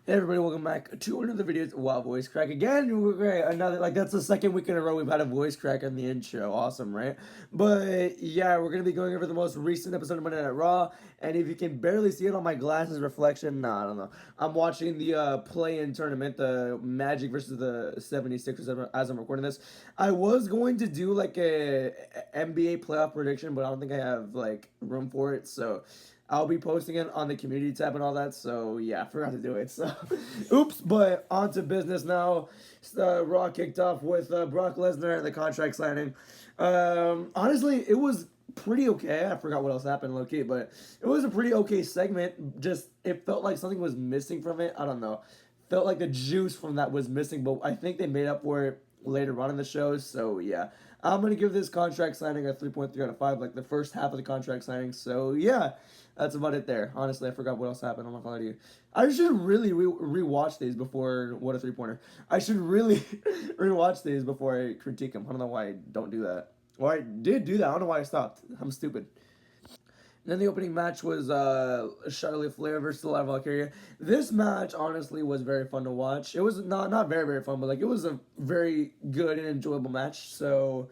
Hey everybody, welcome back to another video. Wow, voice crack again. We're great. Another that's the second week in a row we've had a voice crack on the intro. Awesome, right? But yeah, we're gonna be going over the most recent episode of Monday Night Raw. And if you can barely see it on my glasses reflection, nah, I don't know. I'm watching the play-in tournament, the Magic versus the 76ers as I'm recording this. I was going to do like a NBA playoff prediction, but I don't think I have like room for it. So I'll be posting it on the community tab and all that. So yeah, I forgot to do it. So oops. But on to business now. Raw kicked off with Brock Lesnar and the contract signing. Honestly, it was pretty okay. I forgot what else happened, low key, but it was a pretty okay segment. Just it felt like something was missing from it. I don't know. Felt like the juice from that was missing, but I think they made up for it later on in the show. So yeah, I'm gonna give this contract signing a 3.3 out of 5, like the first half of the contract signing. So yeah, that's about it there. Honestly, I forgot what else happened. I'm not gonna lie to you. I should really rewatch these before what a 3-pointer. I should really rewatch these before I critique them. I don't know why I don't do that. Well, I did do that. I don't know why I stopped. I'm stupid. And then the opening match was Charlotte Flair versus Lara Valkyria. This match, honestly, was very fun to watch. It was not very fun, but like it was a very good and enjoyable match. So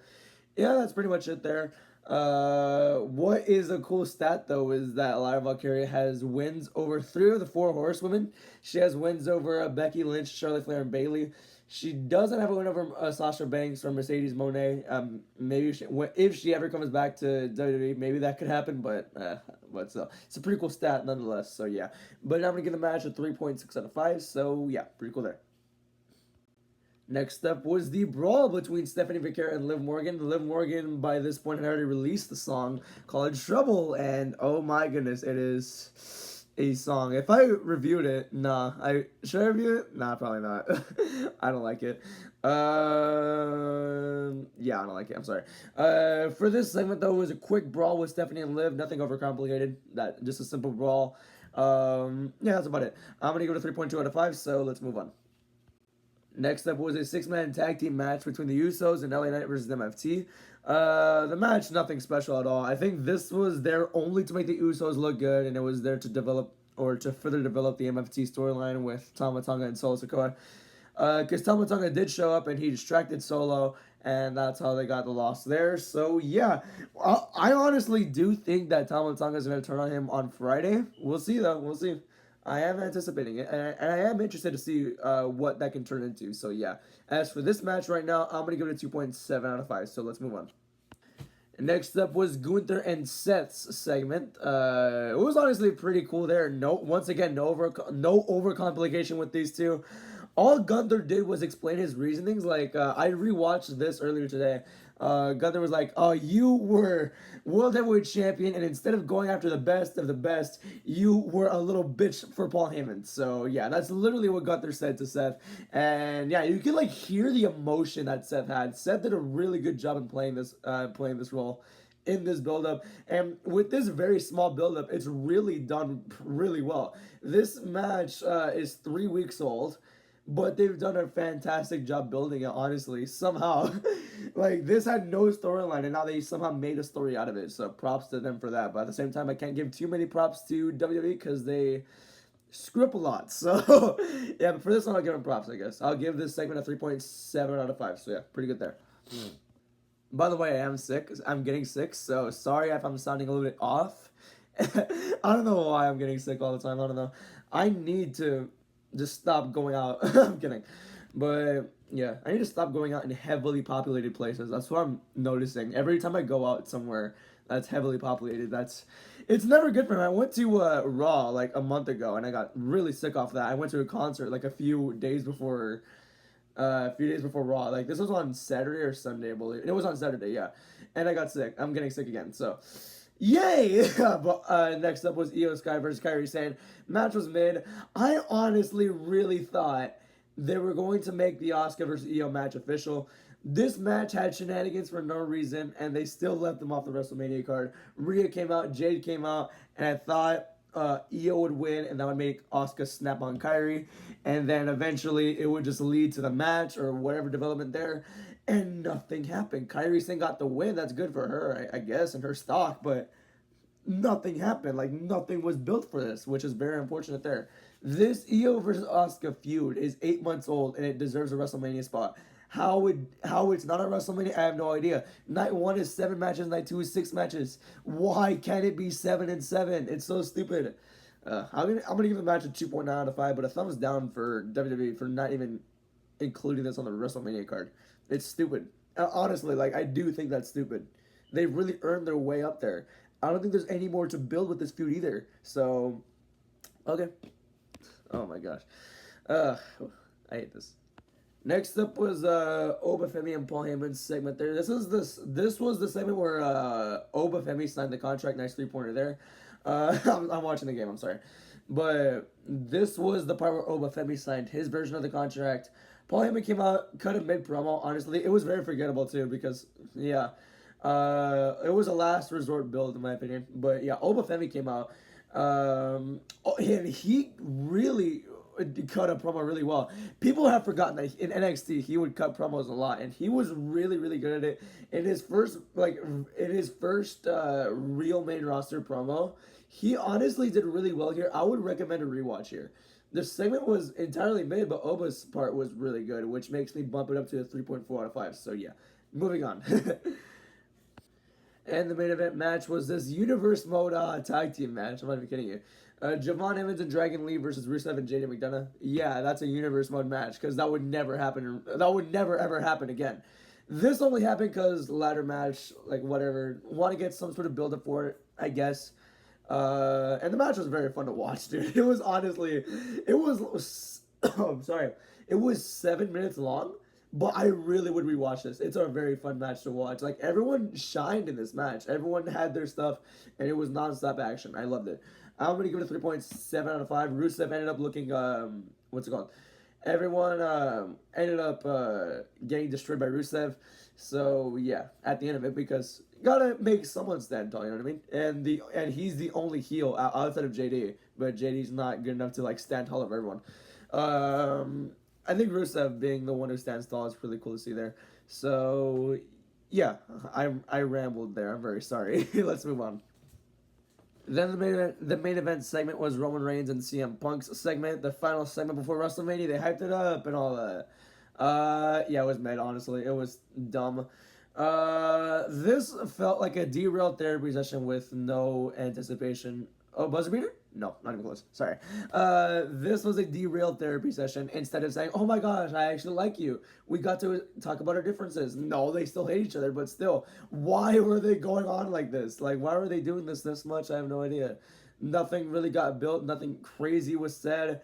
yeah, that's pretty much it there. What is a cool stat though is that Lara Valkyria has wins over 3 of the 4 horsewomen. She has wins over Becky Lynch, Charlotte Flair, and Bayley. She doesn't have a win over Sasha Banks or Mercedes Moné. Maybe if she ever comes back to WWE, maybe that could happen. But still, it's a pretty cool stat nonetheless. So yeah, but I'm gonna give the match a 3.6 out of 5. So yeah, pretty cool there. Next up was the brawl between Stephanie Becerra and Liv Morgan. Liv Morgan, by this point, had already released the song called Trouble, and oh my goodness, it is a song. If I reviewed it, should I review it? Nah, probably not. I don't like it. Yeah, I don't like it. I'm sorry. For this segment though, it was a quick brawl with Stephanie and Liv. Nothing overcomplicated. That just a simple brawl. Yeah, that's about it. I'm gonna give it a 3.2 out of 5. So let's move on. Next up was a 6-man tag team match between the Usos and LA Knight versus MFT. The match, nothing special at all. I think this was there only to make the Usos look good, and it was there to develop or to further develop the MFT storyline with Tama Tonga and Solo Sikoa. Because Tama Tonga did show up and he distracted Solo, and that's how they got the loss there. So yeah, I honestly do think that Tama Tonga is going to turn on him on Friday. We'll see though. We'll see. I am anticipating it, and I am interested to see what that can turn into. So yeah, as for this match right now, I'm gonna give it a 2.7 out of 5. So let's move on. Next up was Gunther and Seth's segment. It was honestly pretty cool there. Once again, no overcomplication with these two. All Gunther did was explain his reasonings. Like I rewatched this earlier today. Gunther was like, "Oh, you were world heavyweight champion, and instead of going after the best of the best, you were a little bitch for Paul Heyman." So yeah, that's literally what Gunther said to Seth. And yeah, you can like hear the emotion that Seth had. Seth did a really good job in playing this role in this build-up, and with this very small build-up, it's really done really well. This match is 3 weeks old, but they've done a fantastic job building it, honestly, somehow. Like, this had no storyline, and now they somehow made a story out of it, so props to them for that. But at the same time, I can't give too many props to WWE because they screw up a lot. So yeah, but for this one, I'll give them props, I guess. I'll give this segment a 3.7 out of 5. So yeah, pretty good there. By the way, I am sick. I'm getting sick, so sorry if I'm sounding a little bit off. I don't know why I'm getting sick all the time. I don't know. I need to just stop going out. I'm kidding. But yeah, I need to stop going out in heavily populated places. That's what I'm noticing. Every time I go out somewhere that's heavily populated, it's never good for me. I went to Raw like a month ago and I got really sick off that. I went to a concert like a few days before Raw. Like this was on Saturday or Sunday, I believe. It was on Saturday, yeah. And I got sick. I'm getting sick again. So yay! But next up was Io Sky versus Kairi Sane. Match was mid. I honestly really thought they were going to make the Asuka versus Io match official. This match had shenanigans for no reason, and they still left them off the WrestleMania card. Rhea came out, Jade came out, and I thought Io would win, and that would make Asuka snap on Kairi, and then eventually it would just lead to the match or whatever development there, and nothing happened. Kairi Sane got the win. That's good for her, I guess, and her stock, but nothing happened. Like nothing was built for this, which is very unfortunate there. This Io versus Asuka feud is 8 months old and it deserves a WrestleMania spot. How it's not a WrestleMania, I have no idea. Night one is 7 matches, night two is 6 matches. Why can't it be 7 and 7? It's so stupid. I'm gonna give the match a 2.9 out of 5, but a thumbs down for WWE for not even including this on the WrestleMania card. It's stupid. Honestly, like I do think that's stupid. They've really earned their way up there. I don't think there's any more to build with this feud either. So, okay. Oh my gosh. Uh, I hate this. Next up was Oba Femi and Paul Heyman's segment there. This was the segment where Oba Femi signed the contract. Nice 3-pointer there. I'm watching the game. I'm sorry, but this was the part where Oba Femi signed his version of the contract. Paul Heyman came out, cut a mid promo. Honestly, it was very forgettable too because yeah, it was a last resort build in my opinion. But yeah, Oba Femi came out, and he really cut a promo really well. People have forgotten that in NXT he would cut promos a lot, and he was really really good at it. In his first real main roster promo, he honestly did really well here. I would recommend a rewatch here. The segment was entirely mid, but Oba's part was really good, which makes me bump it up to a 3.4 out of 5. So yeah, moving on. And the main event match was this Universe Mode tag team match. I'm not even kidding you. Javon Evans and Dragon Lee versus Rusev and JD McDonough. Yeah, that's a Universe Mode match because that would never happen. That would never ever happen again. This only happened because ladder match, like whatever. Want to get some sort of build up for it, I guess. And the match was very fun to watch, dude. It was honestly, it was. I'm sorry, it was 7 minutes long, but I really would rewatch this. It's a very fun match to watch. Like everyone shined in this match. Everyone had their stuff, and it was nonstop action. I loved it. I'm gonna give it a 3.7 out of 5. Rusev ended up looking what's it called? Everyone ended up getting destroyed by Rusev. So yeah, at the end of it, because gotta make someone stand tall, you know what I mean? And he's the only heel outside of JD, but JD's not good enough to like stand tall of everyone. I think Rusev being the one who stands tall is really cool to see there. So yeah, I rambled there. I'm very sorry. Let's move on. Then the main event segment was Roman Reigns and CM Punk's segment, the final segment before WrestleMania. They hyped it up and all that. Yeah, it was mid. Honestly, it was dumb. This felt like a derailed therapy session with no anticipation. Oh, buzzer beater? No, not even close. Sorry. This was a derailed therapy session. Instead of saying, "Oh my gosh, I actually like you," we got to talk about our differences. No, they still hate each other, but still, why were they going on like this? Like, why were they doing this much? I have no idea. Nothing really got built. Nothing crazy was said.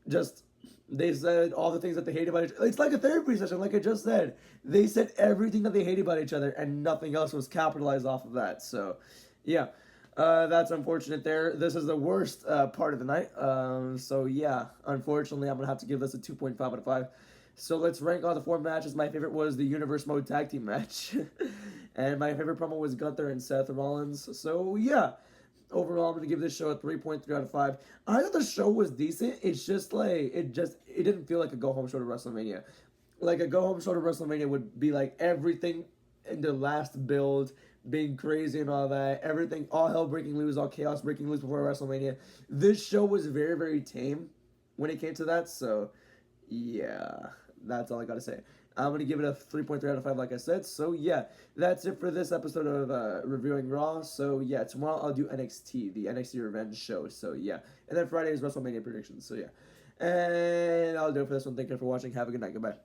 Just they said all the things that they hated about each other. It's like a therapy session, like I just said. They said everything that they hated about each other, and nothing else was capitalized off of that. So, yeah. That's unfortunate there. This is the worst part of the night. So yeah, unfortunately, I'm gonna have to give this a 2.5 out of 5. So let's rank all the 4 matches. My favorite was the Universe Mode Tag Team match, and my favorite promo was Gunther and Seth Rollins. So yeah, overall, I'm gonna give this show a 3.3 out of 5. I thought the show was decent. It's just like it didn't feel like a go home show to WrestleMania. Like a go home show to WrestleMania would be like everything in the last build being crazy and all that. Everything, all hell breaking loose, all chaos breaking loose before WrestleMania. This show was very, very tame when it came to that. So, yeah, that's all I gotta say. I'm gonna give it a 3.3 out of 5, like I said. So yeah, that's it for this episode of reviewing Raw. So yeah, tomorrow I'll do NXT, the NXT Revenge show. So yeah, and then Friday is WrestleMania predictions. So yeah, and I'll do it for this one. Thank you for watching. Have a good night. Goodbye.